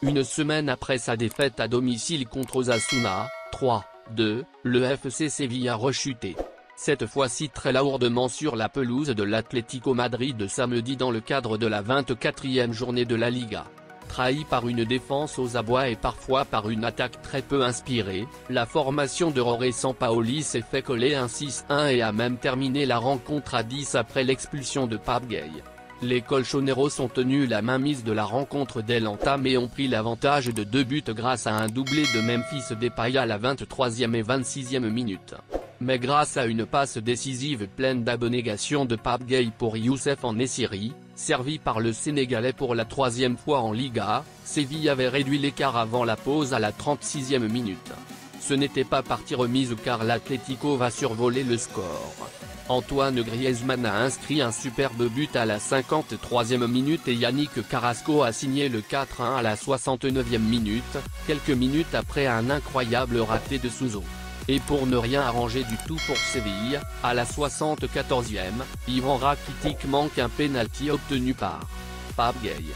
Une semaine après sa défaite à domicile contre Osasuna, 3-2, le FC Séville a rechuté. Cette fois-ci très lourdement sur la pelouse de l'Atlético Madrid samedi dans le cadre de la 24e journée de la Liga. Trahi par une défense aux abois et parfois par une attaque très peu inspirée, la formation de Jorge Sampaoli s'est fait coller un 6-1 et a même terminé la rencontre à 10 après l'expulsion de Pape Gueye. Les Colchoneros ont tenu la mainmise de la rencontre dès l'entame et ont pris l'avantage de 2 buts grâce à un doublé de Memphis Depay à la 23e et 26e minute. Mais grâce à une passe décisive pleine d'abnégation de Pape Gueye pour Youssef En-Nesyri, servi par le Sénégalais pour la 3e fois en Liga, Séville avait réduit l'écart avant la pause à la 36e minute. Ce n'était pas partie remise car l'Atlético va survoler le score. Antoine Griezmann a inscrit un superbe but à la 53e minute et Yannick Carrasco a signé le 4-1 à la 69e minute, quelques minutes après un incroyable raté de Souzo. Et pour ne rien arranger du tout pour Séville, à la 74e, Ivan Rakitic manque un pénalty obtenu par Pape Gueye.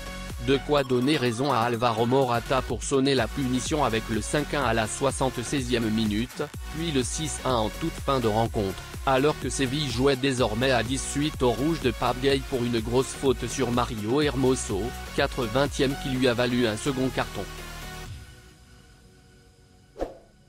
De quoi donner raison à Alvaro Morata pour sonner la punition avec le 5-1 à la 76e minute, puis le 6-1 en toute fin de rencontre, alors que Séville jouait désormais à 10 suite au rouge de Pape Gueye pour une grosse faute sur Mario Hermoso, 80e qui lui a valu un second carton.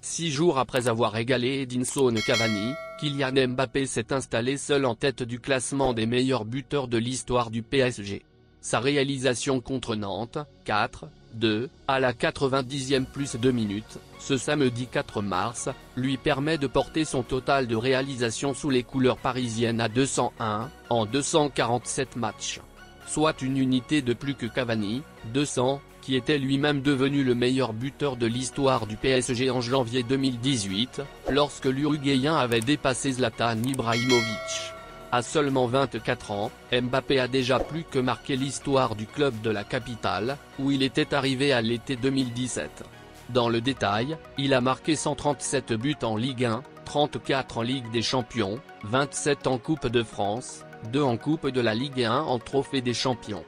6 jours après avoir égalé Edinson Cavani, Kylian Mbappé s'est installé seul en tête du classement des meilleurs buteurs de l'histoire du PSG. Sa réalisation contre Nantes, 4-2, à la 90e plus 2 minutes, ce samedi 4 mars, lui permet de porter son total de réalisations sous les couleurs parisiennes à 201, en 247 matchs. Soit une unité de plus que Cavani, 200, qui était lui-même devenu le meilleur buteur de l'histoire du PSG en janvier 2018, lorsque l'Uruguayen avait dépassé Zlatan Ibrahimovic. À seulement 24 ans, Mbappé a déjà plus que marqué l'histoire du club de la capitale, où il était arrivé à l'été 2017. Dans le détail, il a marqué 137 buts en Ligue 1, 34 en Ligue des Champions, 27 en Coupe de France, 2 en Coupe de la Ligue 1 en Trophée des Champions.